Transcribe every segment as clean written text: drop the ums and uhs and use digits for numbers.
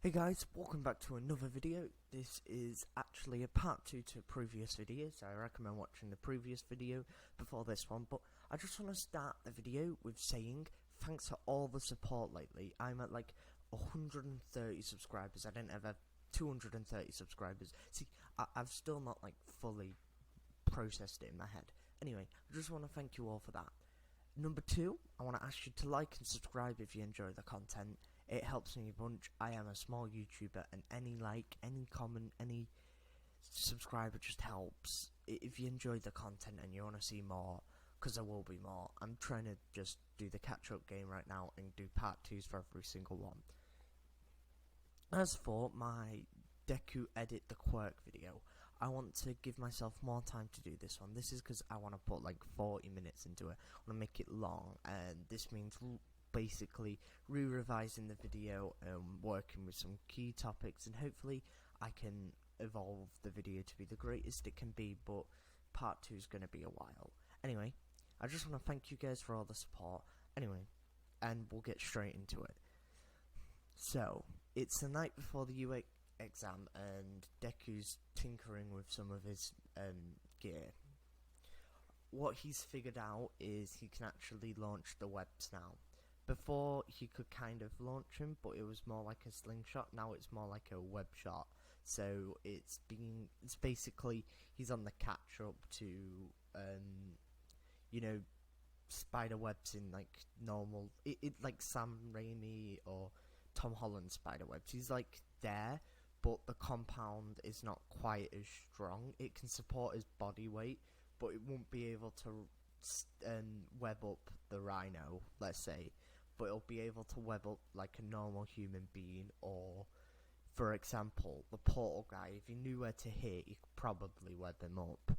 Hey guys, welcome back to another video. This is actually a part 2 to a previous video, so I recommend watching the previous video before this one. But I just want to start the video with saying thanks for all the support lately. I'm at like 130 subscribers. I didn't have 230 subscribers. See, I've still not like fully processed it in my head. Anyway, I just want to thank you all for that. Number 2, I want to ask you to like and subscribe if you enjoy the content. It helps me a bunch. I am a small YouTuber, and any like, any comment, any subscriber just helps. If you enjoy the content and you want to see more, because there will be more, I'm trying to just do the catch-up game right now and do part 2s for every single one. As for my Deku edit the quirk video, I want to give myself more time to do this one. This is because I want to put like 40 minutes into it. I want to make it long, and this means basically re-revising the video and working with some key topics, and hopefully I can evolve the video to be the greatest it can be, but part 2 is going to be a while. Anyway, I just want to thank you guys for all the support. Anyway, and we'll get straight into it. So, it's the night before the UA exam, and Deku's tinkering with some of his gear. What he's figured out is he can actually launch the webs now. Before, he could kind of launch him, but it was more like a slingshot. Now it's more like a web shot. So it's basically, he's on the catch up to, you know, spider webs in like normal, like Sam Raimi or Tom Holland spider webs. He's like there, but the compound is not quite as strong. It can support his body weight, but it won't be able to web up the rhino, let's say. But it'll be able to web up like a normal human being, or, for example, the portal guy. If he knew where to hit, he could probably web him up.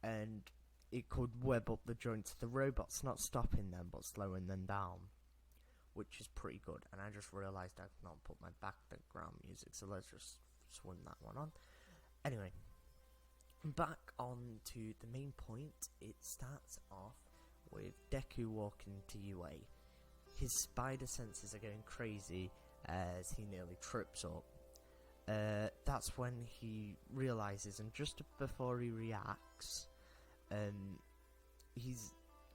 And it could web up the joints of the robots, not stopping them, but slowing them down, which is pretty good. And I just realised I've not put my background music, so let's just swing that one on. Anyway, back on to the main point. It starts off with Deku walking to UA. His spider senses are going crazy as he nearly trips up. That's when he realises, and just before he reacts, he's...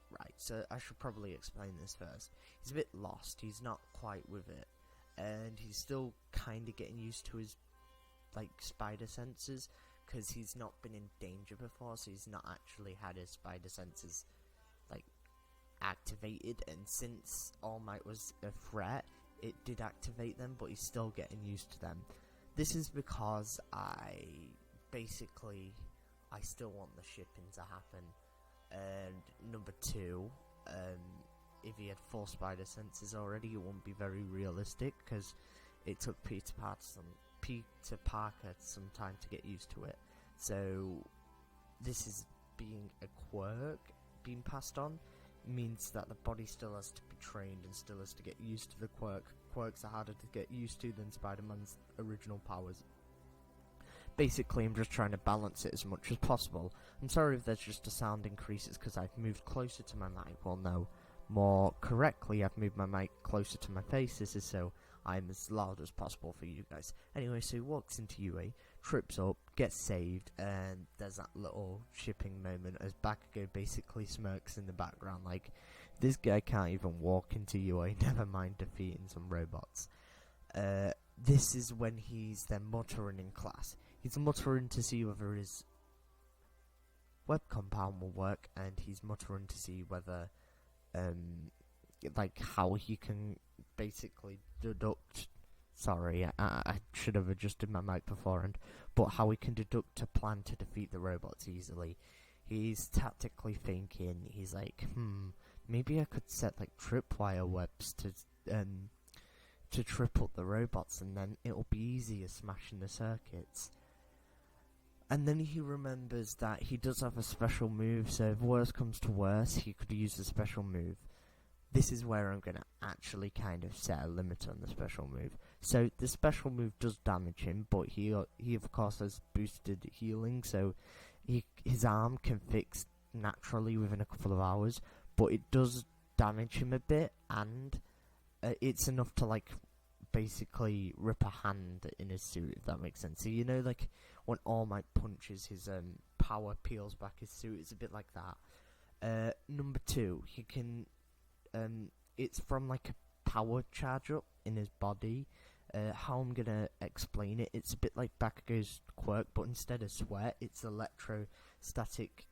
Right, so I should probably explain this first. He's a bit lost, he's not quite with it, and he's still kind of getting used to his, like, spider senses, because he's not been in danger before, so he's not actually had his spider senses, like, activated. And since All Might was a threat, it did activate them, but he's still getting used to them. This is because I still want the shipping to happen. And number 2, if he had full spider senses already, it wouldn't be very realistic, because it took Peter Parker some time to get used to it. So this is being a quirk being passed on, means that the body still has to be trained and still has to get used to the quirk. Quirks are harder to get used to than Spider-Man's original powers. Basically, I'm just trying to balance it as much as possible. I'm sorry if there's just a sound increase, it's because I've moved closer to my mic. Well, no, more correctly, I've moved my mic closer to my face. This is so I'm as loud as possible for you guys. Anyway, so he walks into UA, trips up, gets saved, and there's that little shipping moment as Bakugo basically smirks in the background like, this guy can't even walk into UA, never mind defeating some robots. This is when he's then muttering in class. He's muttering to see whether his web compound will work, and he's muttering to see whether, like, how he can basically deduct... Sorry, I should have adjusted my mic beforehand. But how he can deduct a plan to defeat the robots easily. He's tactically thinking, he's like, maybe I could set, like, tripwire webs to trip up the robots, and then it'll be easier smashing the circuits. And then he remembers that he does have a special move, so if worse comes to worse, he could use a special move. This is where I'm going to actually kind of set a limit on the special move. So the special move does damage him, but he of course has boosted healing, so his arm can fix naturally within a couple of hours, but it does damage him a bit, and it's enough to, like, basically rip a hand in his suit, if that makes sense. So you know, like when All Might punches, his power peels back his suit. It's a bit like that. Number 2, he can it's from like a power charge up in his body. How I'm gonna explain it, it's a bit like Bakugo's quirk, but instead of sweat, it's electrostatic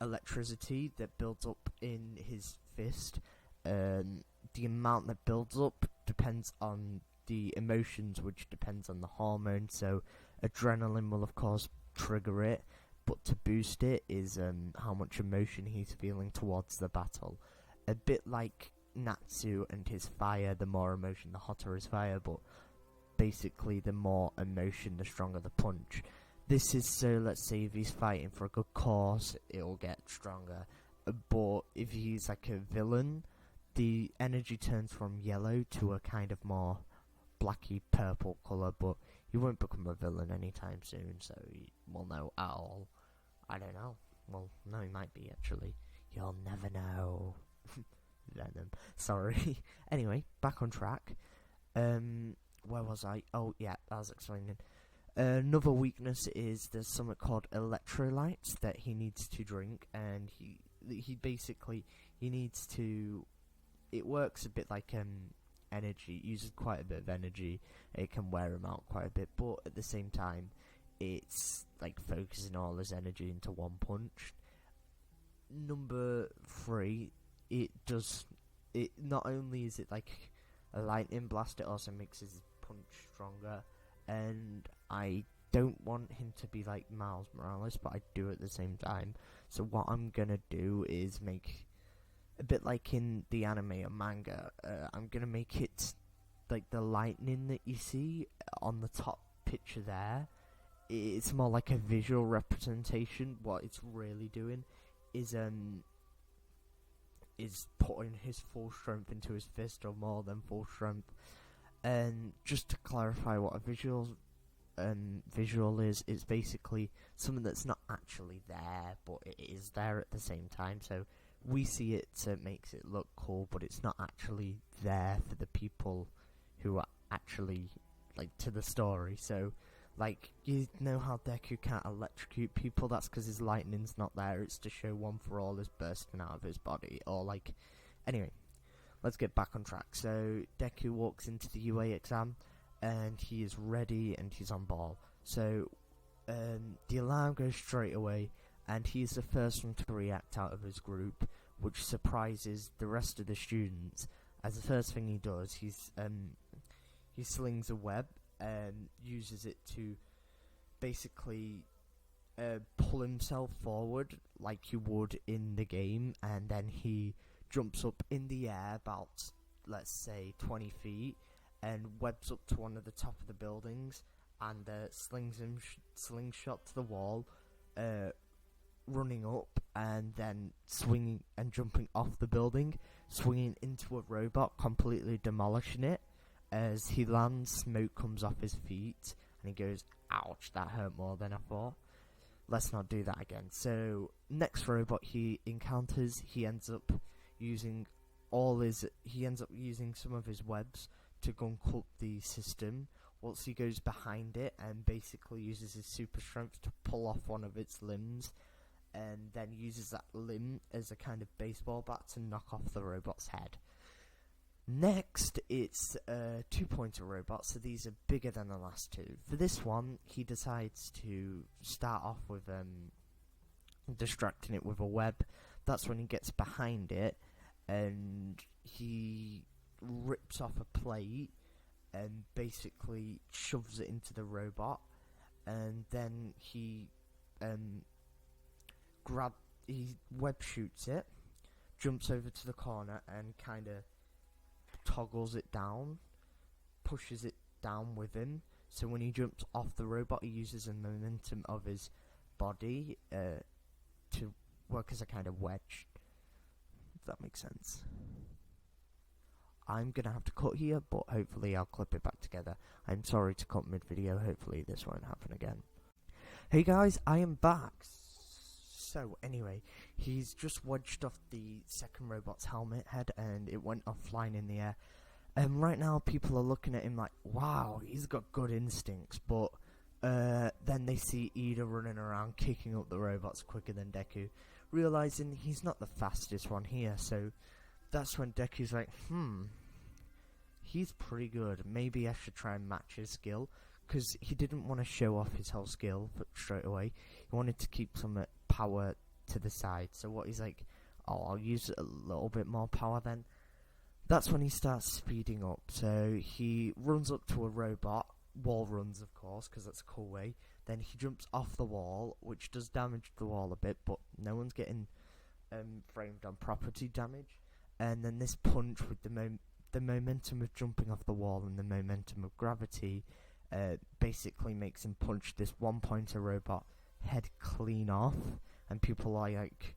electricity that builds up in his fist. The amount that builds up depends on the emotions, which depends on the hormone. So adrenaline will of course trigger it, but to boost it is how much emotion he's feeling towards the battle. A bit like Natsu and his fire, the more emotion, the hotter his fire, but basically the more emotion, the stronger the punch. This is so, let's say if he's fighting for a good cause, it'll get stronger. But if he's like a villain, the energy turns from yellow to a kind of more blacky purple colour, but he won't become a villain anytime soon, so he will know at all. I don't know. Well, no, he might be, actually. You'll never know. Venom. Sorry. Anyway, back on track. Where was I? Oh, yeah, I was explaining. Another weakness is there's something called electrolytes that he needs to drink, and he basically, he needs to, it works a bit like energy. It uses quite a bit of energy. It can wear him out quite a bit, but at the same time, it's like focusing all his energy into one punch. Number 3, it not only is it like a lightning blast, it also makes his punch stronger. And I don't want him to be like Miles Morales, but I do at the same time. So what I'm gonna do is make a bit like in the anime or manga. I'm gonna make it like the lightning that you see on the top picture there. It's more like a visual representation. What it's really doing is putting his full strength into his fist, or more than full strength. And just to clarify what a visual is, it's basically something that's not actually there, but it is there at the same time. So we see it, so it makes it look cool, but it's not actually there for the people who are actually like to the story. So like, you know how Deku can't electrocute people? That's because his lightning's not there. It's to show One for All is bursting out of his body, or like, anyway. Let's get back on track. So Deku walks into the UA exam, and he is ready, and he's on ball. So the alarm goes straight away, and he's the first one to react out of his group, which surprises the rest of the students. As the first thing he does, he slings a web and uses it to basically pull himself forward like you would in the game, and then he jumps up in the air about, let's say, 20 feet, and webs up to one of the top of the buildings, and slingshot to the wall, running up, and then swinging and jumping off the building, swinging into a robot, completely demolishing it. As he lands, smoke comes off his feet, and he goes, ouch, that hurt more than I thought. Let's not do that again. So, next robot he encounters, he ends up using some of his webs to gun cut the system. Once he goes behind it and basically uses his super strength to pull off one of its limbs, and then uses that limb as a kind of baseball bat to knock off the robot's head. Next, it's a 2-pointer robot, so these are bigger than the last two. For this one, he decides to start off with distracting it with a web. That's when he gets behind it, and he rips off a plate and basically shoves it into the robot, and then he web shoots it, jumps over to the corner and kind of toggles it down, pushes it down with him, so when he jumps off the robot he uses the momentum of his body to work as a kind of wedge, if that makes sense. I'm gonna have to cut here, but hopefully I'll clip it back together. I'm sorry to cut mid-video, hopefully this won't happen again. Hey guys, I am back. So anyway, he's just wedged off the second robot's helmet head, and it went off flying in the air. And right now people are looking at him like, wow, he's got good instincts, but then they see Ida running around kicking up the robots quicker than Deku, realizing he's not the fastest one here. So that's when Deku's like, he's pretty good, maybe I should try and match his skill, because he didn't want to show off his whole skill straight away. He wanted to keep some power to the side. So what he's like, oh, I'll use a little bit more power then. That's when he starts speeding up. So he runs up to a robot, wall runs of course, because that's a cool way. Then he jumps off the wall, which does damage the wall a bit, but no one's getting framed on property damage. And then this punch with the momentum of jumping off the wall and the momentum of gravity basically makes him punch this one-pointer robot head clean off, and people are like,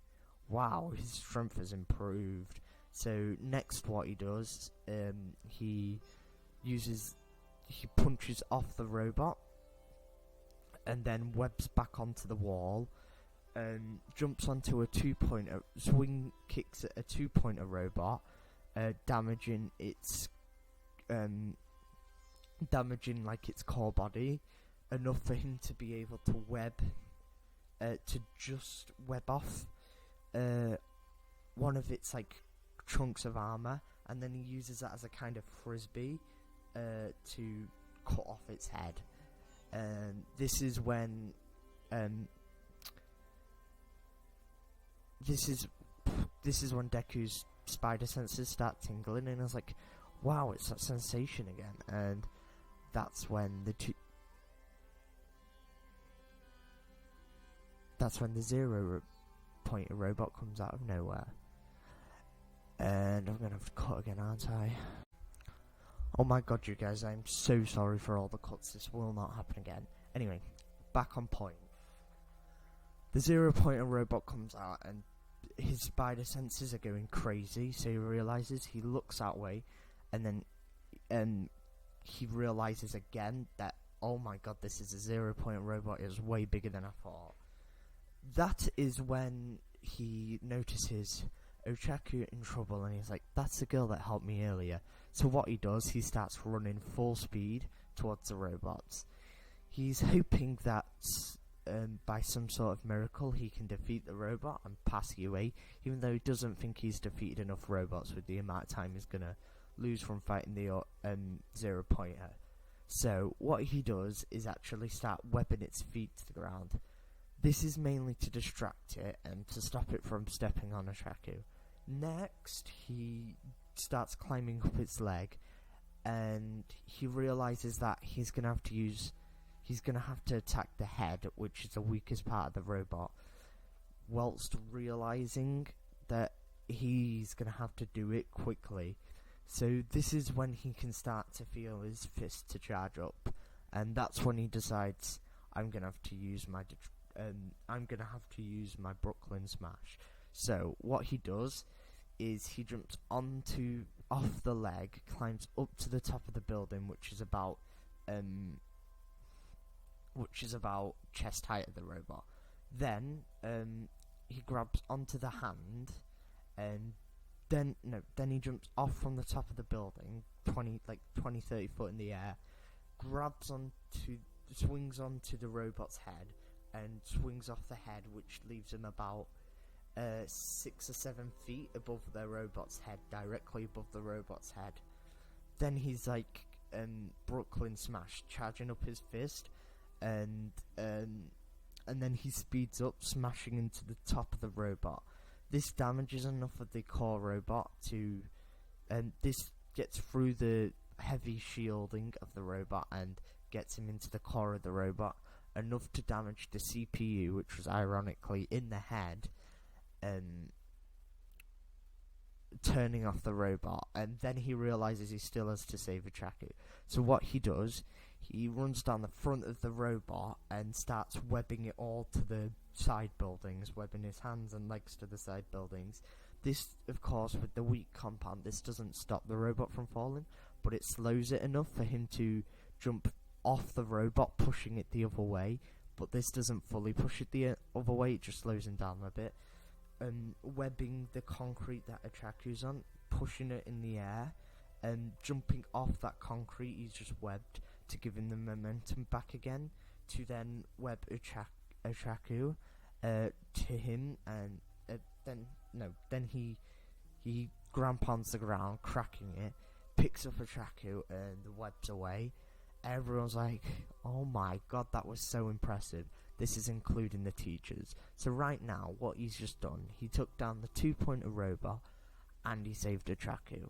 wow, his strength has improved. So next what he does, he punches off the robot and then webs back onto the wall and jumps onto a two-pointer, swing kicks at a two-pointer robot, damaging its like its core body enough for him to be able to just web off one of its like chunks of armor, and then he uses that as a kind of frisbee to cut off its head. This is when Deku's spider senses start tingling, and I was like, wow, it's that sensation again. And that's when the 0 pointer robot comes out of nowhere. And I'm gonna have to cut again, aren't I? Oh my god, you guys, I'm so sorry for all the cuts. This will not happen again. Anyway, back on point. The 0 pointer robot comes out and his spider senses are going crazy, so he realizes, he looks that way, and then he realizes again that, oh my god, this is a 0 pointer robot. It was way bigger than I thought. That is when he notices Ochaku in trouble, and he's like, that's the girl that helped me earlier. So what he does, he starts running full speed towards the robots. He's hoping that by some sort of miracle he can defeat the robot and pass UA, even though he doesn't think he's defeated enough robots with the amount of time he's gonna lose from fighting the 0 pointer. So what he does is actually start webbing its feet to the ground. This is mainly to distract it and to stop it from stepping on Ochaku. Next, he starts climbing up its leg, and he realizes that he's gonna have to attack the head, which is the weakest part of the robot, whilst realizing that he's gonna have to do it quickly. So this is when he can start to feel his fist to charge up, and that's when he decides, I'm gonna have to use my Brooklyn Smash. So what he does is he jumps off the leg, climbs up to the top of the building, which is about chest height of the robot. Then he grabs onto the hand, and then he jumps off from the top of the building, 20-30 foot in the air, swings onto the robot's head, and swings off the head, which leaves him about 6 or 7 feet above the robot's head, directly above the robot's head. Then he's like Brooklyn Smash, charging up his fist, and then he speeds up, smashing into the top of the robot. This damages enough of the core robot to, this gets through the heavy shielding of the robot and gets him into the core of the robot, enough to damage the CPU, which was ironically in the head, turning off the robot. And then he realizes he still has to save Ochaku. So what he does, he runs down the front of the robot and starts webbing it all to the side buildings, webbing his hands and legs to the side buildings. This, of course, with the weak compound, this doesn't stop the robot from falling, but it slows it enough for him to jump off the robot, pushing it the other way. But this doesn't fully push it the other way, it just slows him down a bit. Webbing the concrete that Ochaku's on, pushing it in the air, and jumping off that concrete, he's just webbed to give him the momentum back again, to then web Uchaku to him, and then he gramponds the ground, cracking it, picks up Uchaku and webs away. Everyone's like, oh my god, that was so impressive. This is including the teachers. So right now, what he's just done, he took down the 2-pointer robot and he saved Uchaku.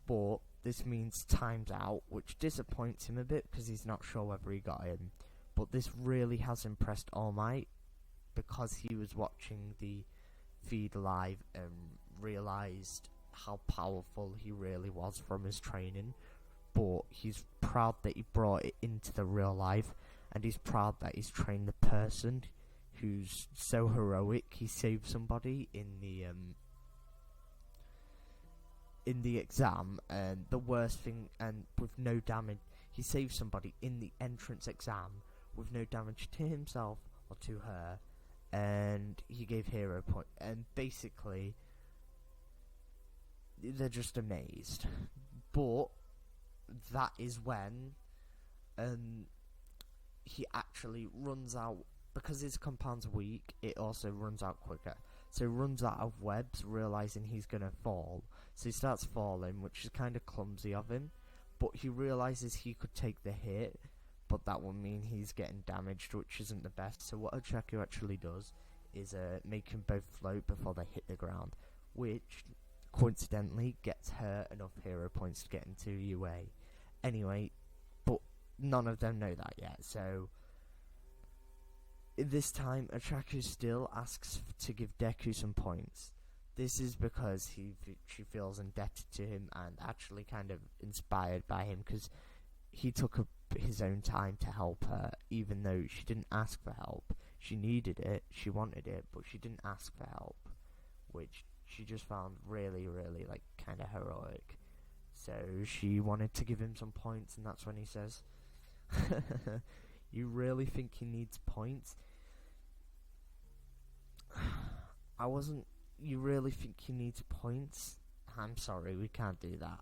But this means time's out, which disappoints him a bit because he's not sure whether he got him. But this really has impressed All Might, because he was watching the feed live and realised how powerful he really was from his training. But he's proud that he brought it into the real life, and he's proud that he's trained the person who's so heroic. He saved somebody in the exam, and the worst thing, and with no damage. He saved somebody in the entrance exam with no damage to himself or to her, and he gave hero point. And basically, they're just amazed. But that is when he actually runs out, because his compound's weak, it also runs out quicker. So he runs out of webs, realising he's going to fall. So he starts falling, which is kind of clumsy of him. But he realises he could take the hit, but that will mean he's getting damaged, which isn't the best. So what Uchaku actually does is make him both float before they hit the ground, which coincidentally gets her enough hero points to get into UA. Anyway, but none of them know that yet. So this time, Uchaku still asks to give Deku some points. This is because she feels indebted to him and actually kind of inspired by him, because he took his own time to help her, even though she didn't ask for help. She needed it, she wanted it, but she didn't ask for help, which she just found really, really, like, kind of heroic. So she wanted to give him some points, and that's when he says, you really think he needs points? You really think he needs points? I'm sorry, we can't do that.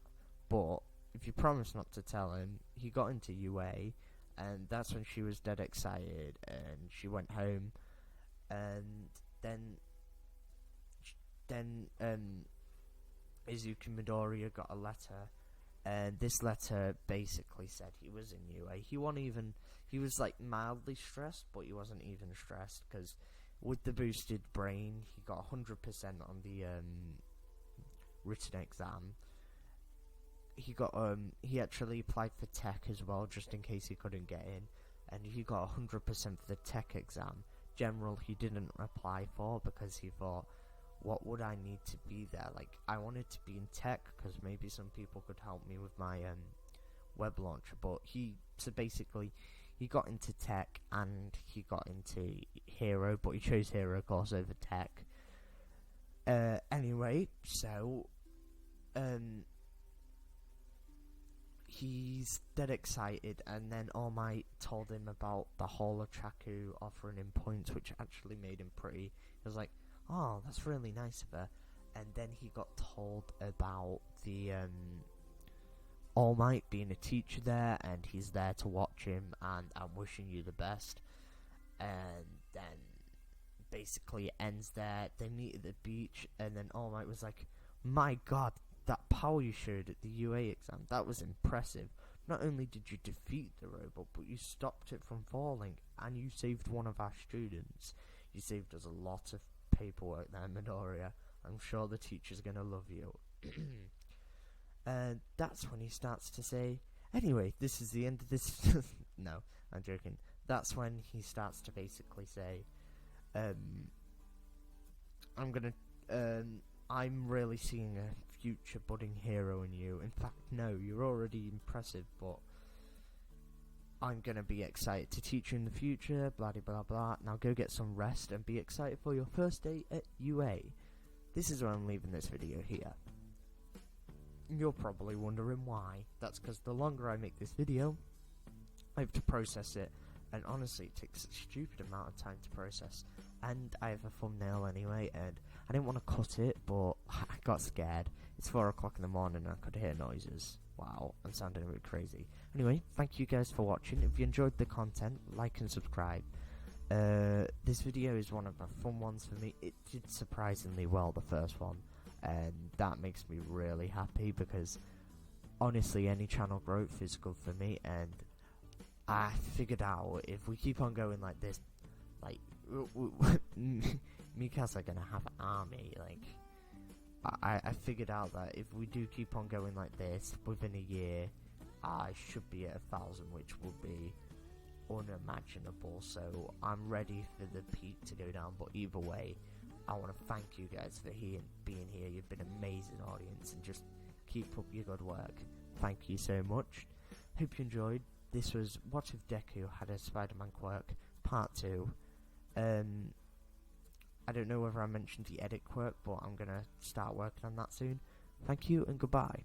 But if you promise not to tell him, he got into UA, and that's when she was dead excited, and she went home, and then Izuku Midoriya got a letter, and this letter basically said he was in UA. He was like mildly stressed, but he wasn't even stressed, because with the boosted brain, he got 100% on the written exam. He actually applied for tech as well, just in case he couldn't get in, and he got 100% for the tech exam. General, he didn't apply for, because he thought, what would I need to be there? Like, I wanted to be in tech, because maybe some people could help me with my web launcher. But he got into tech, and he got into hero, but he chose hero, of course, over tech. Anyway, so he's dead excited, and then All Might told him about the whole Uchaku offering him points, which actually made him pretty. He was like, oh, that's really nice of her. And then he got told about the All Might being a teacher there, and he's there to watch him, and I'm wishing you the best. And then basically it ends there. They meet at the beach, and then All Might was like, my god, that power you showed at the UA exam, that was impressive. Not only did you defeat the robot, but you stopped it from falling, and you saved one of our students. You saved us a lot of paperwork there, Midoriya. I'm sure the teacher's gonna love you. And that's when he starts to say, anyway, this is the end of this. No, I'm joking. That's when he starts to basically say, I'm really seeing a future budding hero in you. In fact, no, you're already impressive, but I'm gonna be excited to teach you in the future, blah blah blah. Now go get some rest and be excited for your first day at UA. This is where I'm leaving this video here. You're probably wondering why. That's because the longer I make this video, I have to process it, and honestly it takes a stupid amount of time to process. And I have a thumbnail anyway, and I didn't want to cut it, but I got scared. It's 4 o'clock in the morning and I could hear noises. Wow, I'm sounding a bit crazy. Anyway, thank you guys for watching. If you enjoyed the content, like and subscribe. This video is one of the fun ones for me. It did surprisingly well, the first one, and that makes me really happy because honestly any channel growth is good for me, and I figured out if we keep on going like this, like me cats are gonna have an army. Like I figured out that if we do keep on going like this, within a year I should be at 1,000, which would be unimaginable. So I'm ready for the peak to go down, but either way I want to thank you guys for being here. You've been an amazing audience, and just keep up your good work. Thank you so much. Hope you enjoyed. This was What If Deku Had a Spider-Man Quirk Part 2. I don't know whether I mentioned the edit quirk, but I'm gonna start working on that soon. Thank you and goodbye.